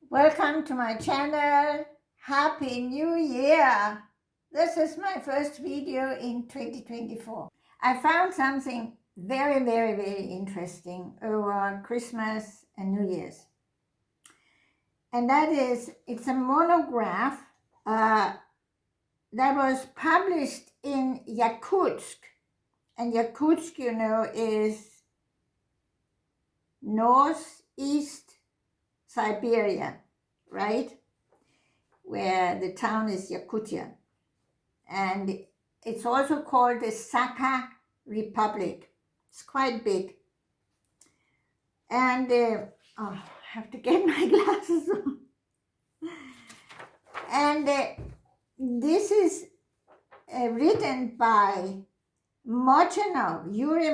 Welcome to my channel. Happy New Year! This is my first video in 2024. I found something very interesting over Christmas and New Year's. And that is, it's a monograph that was published in Yakutsk. And Yakutsk, you know, is northeast Siberia, right? Where the town is Yakutia. And it's also called the Sakha Republic. It's quite big. And I have to get my glasses on. And this is written by Yuri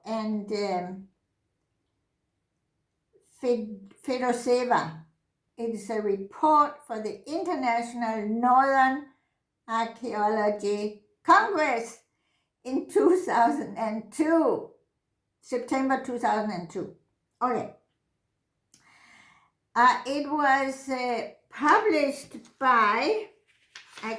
and Fedoseeva. It is a report for the International Northern Archaeology Congress in 2002, September 2002. Okay. It was published by a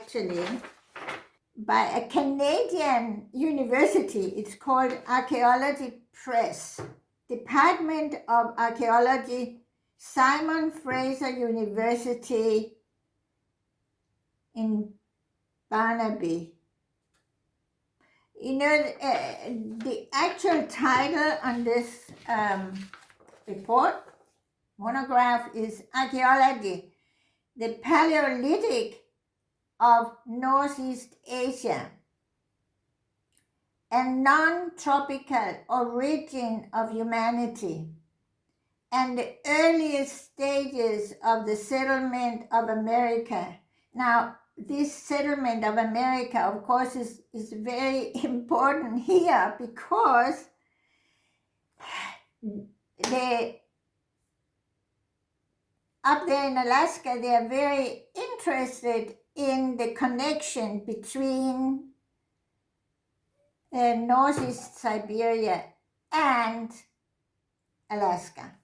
Canadian university. It's called Archaeology Press, Department of Archaeology, Simon Fraser University in Barnaby. You know, the actual title on this monograph is Archaeology, the Paleolithic of Northeast Asia and non-tropical origin of humanity and the earliest stages of the settlement of America. Now, this settlement of America, of course, is very important here because up there in Alaska, they are very interested in the connection between Northeast Siberia and Alaska.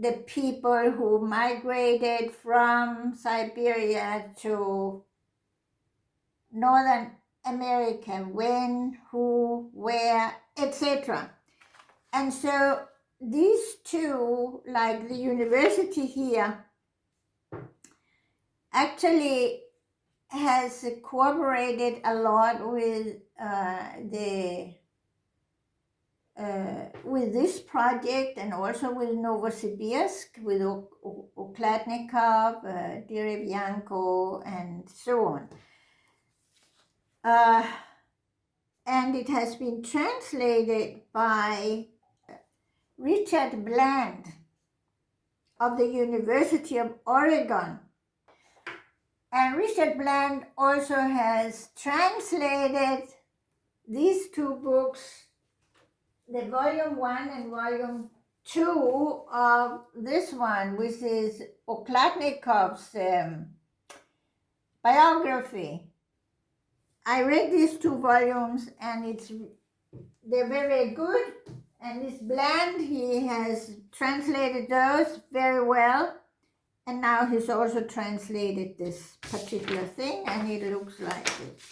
The people who migrated from Siberia to Northern America, when, who, where, etc. And so these two, like the university here, actually has cooperated a lot with this project, and also with Novosibirsk, with Oklatnikov, Diring-Yuri, and so on. And it has been translated by Richard Bland of the University of Oregon. And Richard Bland also has translated these two books, the volume 1 and volume 2 of this one, which is Oklatnikov's biography. I read these two volumes and they're very good. And this Bland, he has translated those very well. And now he's also translated this particular thing, and it looks like this.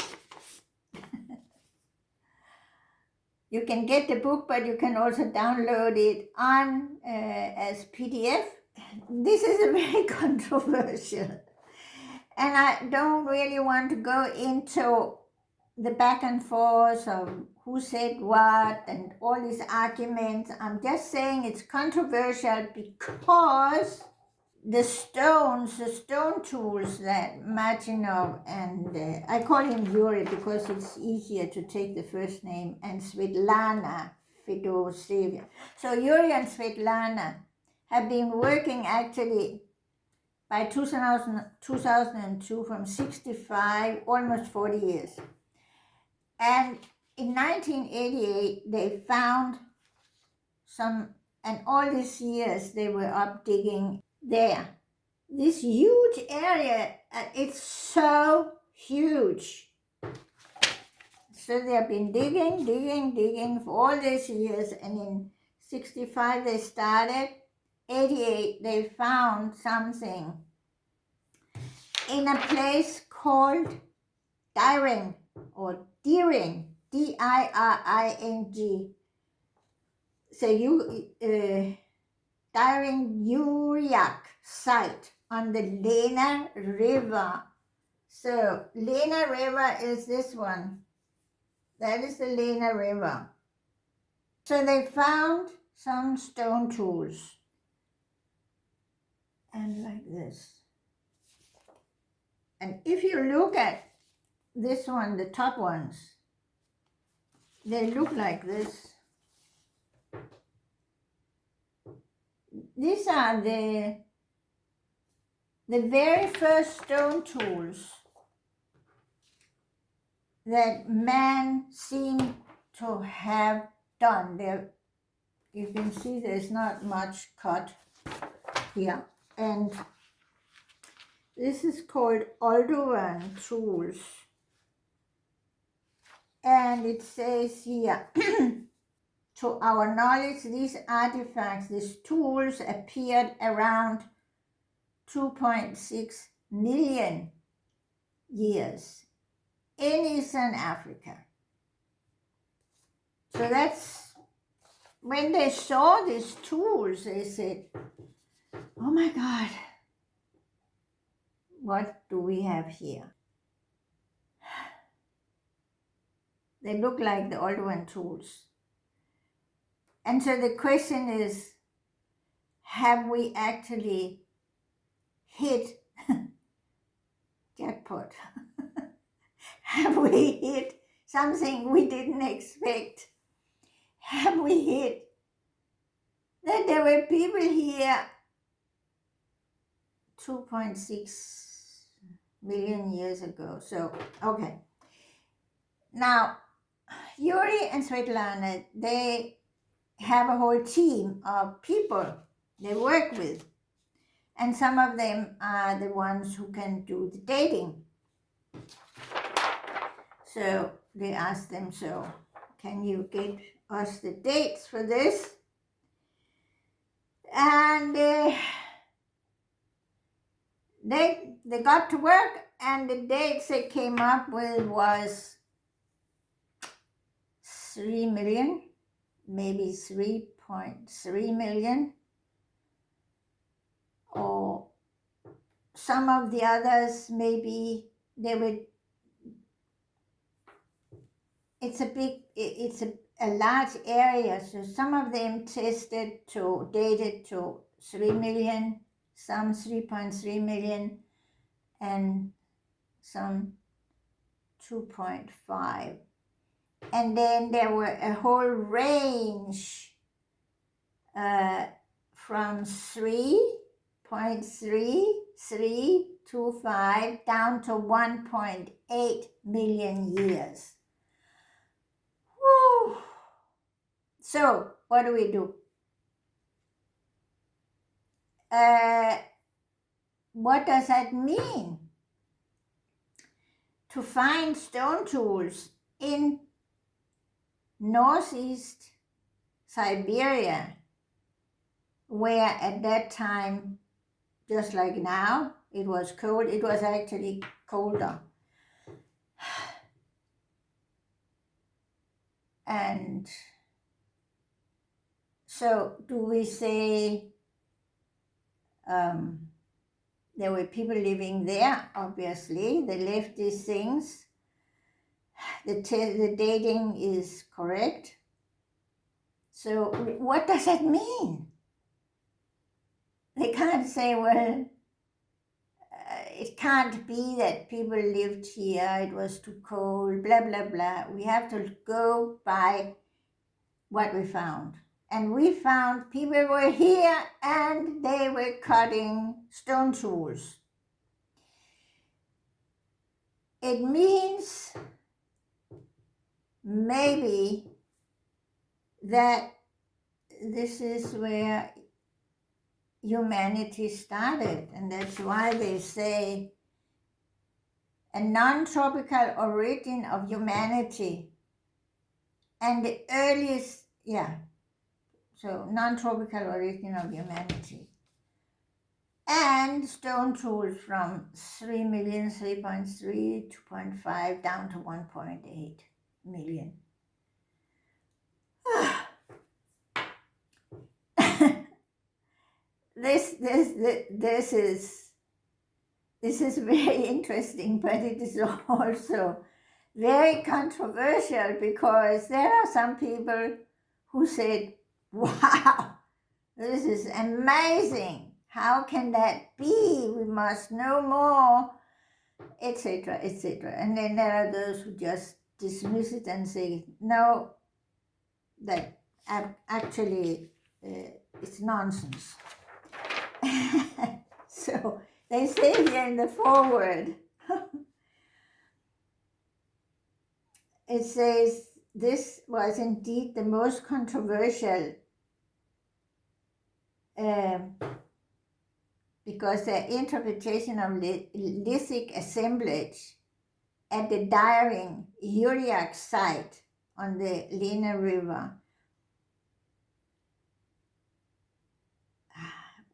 You can get the book, but you can also download it on as PDF. This is a very controversial, and I don't really want to go into the back and forth of who said what and all these arguments. I'm just saying it's controversial because the stone tools that Mochanov and I call him Yuri because it's easier to take the first name, and Svetlana, Fedoseeva. So Yuri and Svetlana have been working actually by 2002 from 65, almost 40 years. And in 1988, they found and all these years they were up digging there. This huge area, it's so huge. So they have been digging for all these years, and in 65 they started, 1888, they found something in a place called Diring, or Diring, Diring. So Diring-Yuri site on the Lena River. So Lena River is this one. That is the Lena River. So they found some stone tools. And like this. And if you look at this one, the top ones, they look like this. These are the very first stone tools that man seemed to have done. There, you can see there's not much cut here. And this is called Ordowan tools. And it says here, to our knowledge, these artifacts, these tools appeared around 2.6 million years in Eastern Africa. So that's, when they saw these tools, they said, oh my God, what do we have here? They look like the Ordowan tools. And so the question is, have we actually hit jackpot? Have we hit something we didn't expect? Have we hit that there were people here 2.6 million years ago? So, okay. Now, Yuri and Svetlana, they have a whole team of people they work with. And some of them are the ones who can do the dating. So they asked them, so can you get us the dates for this? And they got to work, and the dates they came up with was 3 million, maybe 3.3 million, or some of the others maybe they would. It's a large area, so some of them dated to 3 million, some 3.3 million, and some 2.5. And then there were a whole range from 3.3325 down to 1.8 million years. Woo. So what do we do? What does that mean? To find stone tools in Northeast Siberia, where at that time, just like now, it was cold. It was actually colder. And so do we say there were people living there? Obviously, they left these things. The dating is correct. So what does that mean? They can't say, well, it can't be that people lived here, it was too cold, blah, blah, blah. We have to go by what we found. And we found people were here and they were cutting stone tools. It means maybe that this is where humanity started, and that's why they say a non-tropical origin of humanity, and the earliest, so non-tropical origin of humanity. And stone tools from 3 million, 3.3, 2.5 down to 1.8 million. This is very interesting, but it is also very controversial, because there are some people who said, wow, this is amazing. How can that be? We must know more, etc., etc. And then there are those who just dismiss it and say, no, that actually it's nonsense. So they say here in the foreword, it says, this was indeed the most controversial because their interpretation of lithic assemblage at the Diring-Yuri site on the Lena River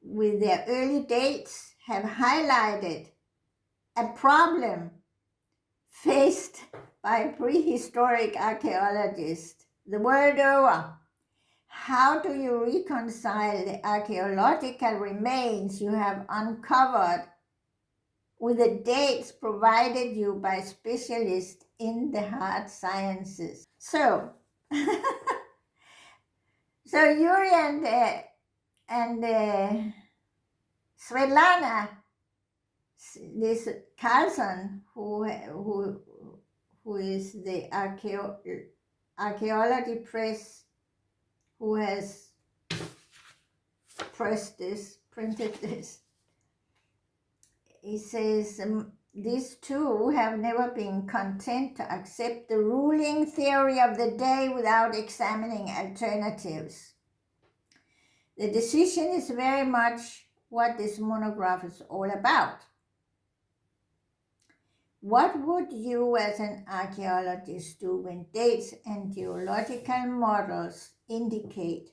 with their early dates have highlighted a problem faced by prehistoric archaeologists the world over. How do you reconcile the archaeological remains you have uncovered with the dates provided you by specialists in the hard sciences? So, Yuri and Svetlana, this Carlson, who is the archaeology press, who has printed this. He says, these two have never been content to accept the ruling theory of the day without examining alternatives. The decision is very much what this monograph is all about. What would you as an archaeologist do when dates and geological models indicate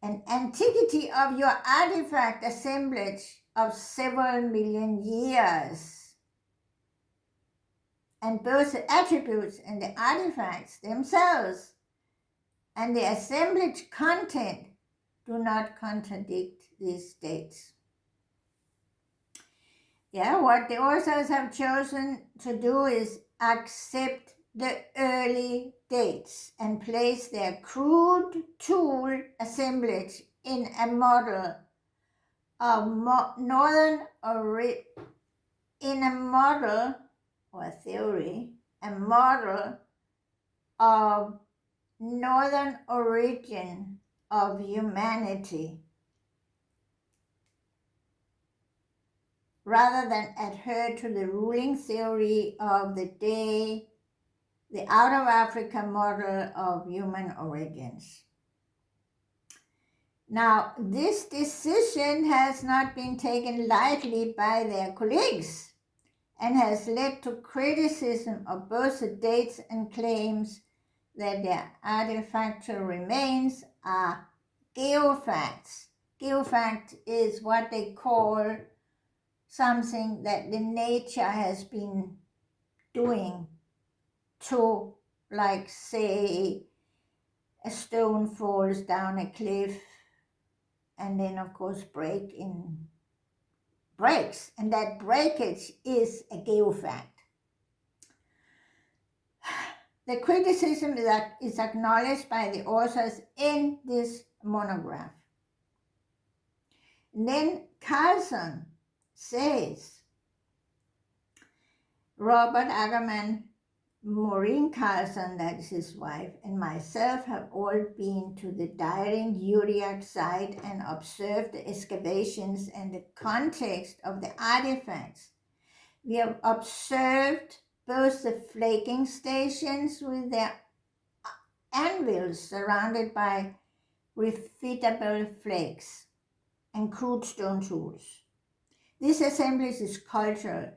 an antiquity of your artifact assemblage of several million years, and both the attributes and the artifacts themselves and the assemblage content do not contradict these dates? Yeah, what the authors have chosen to do is accept the early dates and place their crude tool assemblage in a model of northern of northern origin of humanity, rather than adhere to the ruling theory of the day, the out of Africa model of human origins. Now, this decision has not been taken lightly by their colleagues and has led to criticism of both the dates and claims that their artifactual remains are geofacts. Geofact is what they call something that the nature has been doing to, like, say, a stone falls down a cliff and then, of course, breaks, and that breakage is a geofact. The criticism is acknowledged by the authors in this monograph. And then Carlson says, Robert Ackerman, Maureen Carlson, that is his wife, and myself have all been to the Diring-Yuri site and observed the excavations and the context of the artifacts. We have observed both the flaking stations with their anvils surrounded by refitable flakes and crude stone tools. This assemblage is cultural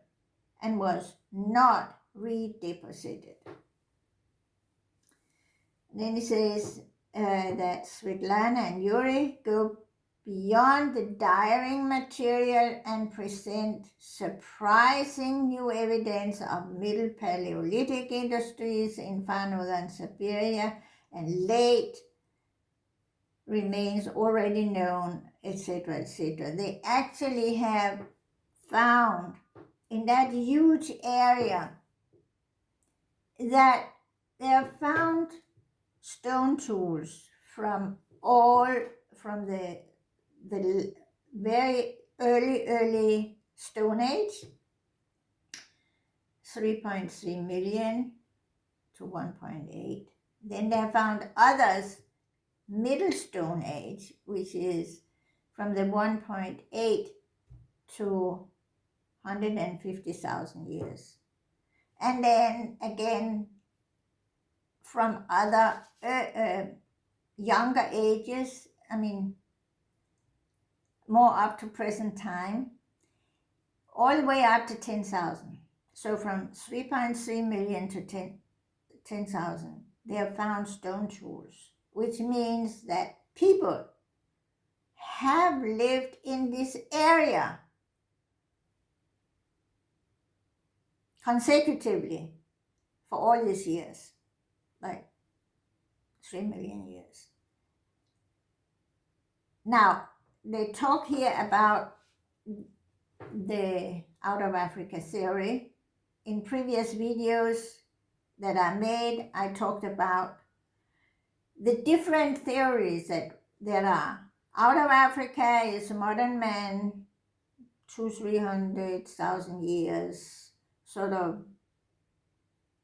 and was not redeposited. Then he says, that Svetlana and Yuri go beyond the Diring material and present surprising new evidence of Middle Paleolithic industries in far Northern Siberia and late remains already known, etc., etc. They actually have found in that huge area that they have found stone tools from the very early Stone Age, 3.3 million to 1.8. Then they found others, Middle Stone Age, which is from the 1.8 to 150,000 years. And then again, from other younger ages, more up to present time, all the way up to 10,000. So from 3.3 million to 10,000, they have found stone tools, which means that people have lived in this area consecutively for all these years, like 3 million years. Now, they talk here about the out of Africa theory. In previous videos that I made, I talked about the different theories that there are. Out of Africa is modern man, 200,000-300,000 years, sort of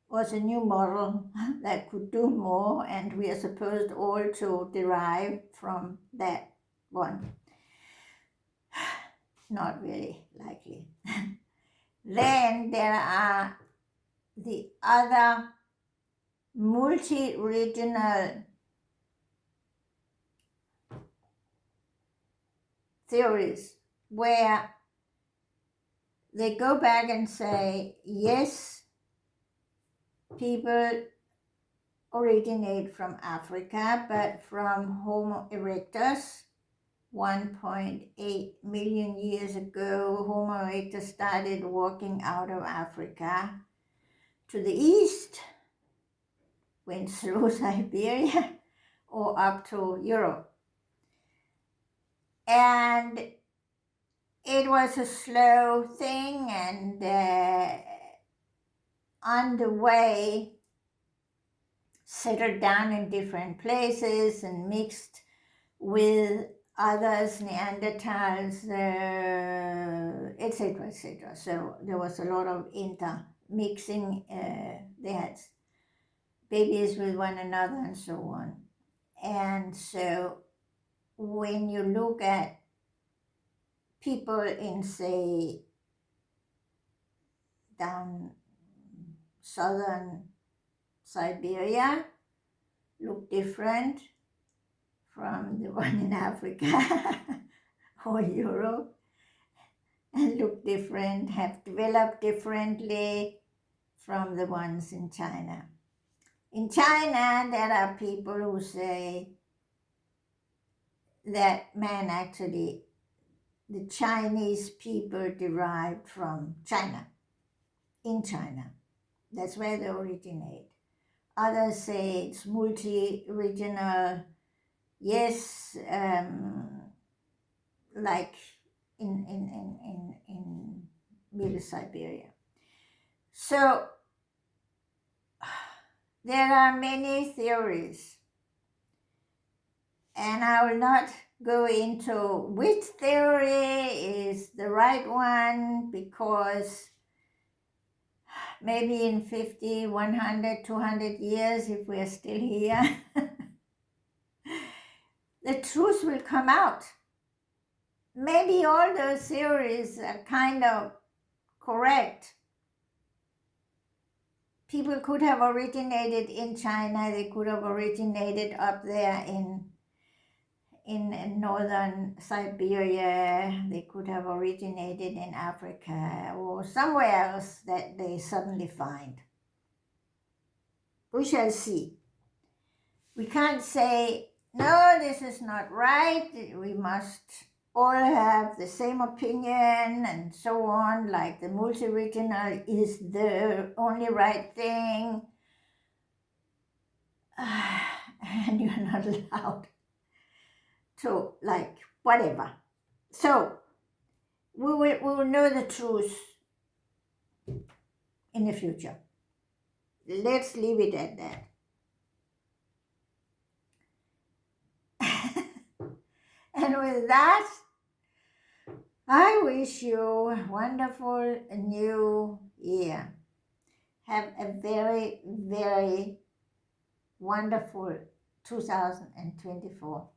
was a new model that could do more, and we are supposed all to derive from that one. Not very likely. Then there are the other multi-regional theories where they go back and say, yes, people originate from Africa, but from Homo Erectus, 1.8 million years ago, Homo Erectus started walking out of Africa to the east, went through Siberia or up to Europe. And it was a slow thing, and on the way settled down in different places and mixed with others, Neanderthals, etc., etc. So there was a lot of intermixing. They had babies with one another and so on. And so when you look at people in, say, down southern Siberia, look different from the one in Africa or Europe, and look different, have developed differently from the ones in China. In China, there are people who say that the Chinese people derived from China, in China. That's where they originate. Others say it's multi-regional, yes, like in Middle Siberia. So there are many theories, and I will not go into which theory is the right one, because maybe in 50, 100, 200 years, if we're still here, the truth will come out. Maybe all those theories are kind of correct. People could have originated in China, they could have originated up there in Northern Siberia, they could have originated in Africa or somewhere else that they suddenly find. We shall see. We can't say, no, this is not right. We must all have the same opinion and so on, like the multi-regional is the only right thing. And you're not allowed to, like, whatever. So we will know the truth in the future. Let's leave it at that. And with that, I wish you a wonderful new year. Have a very, very wonderful 2024.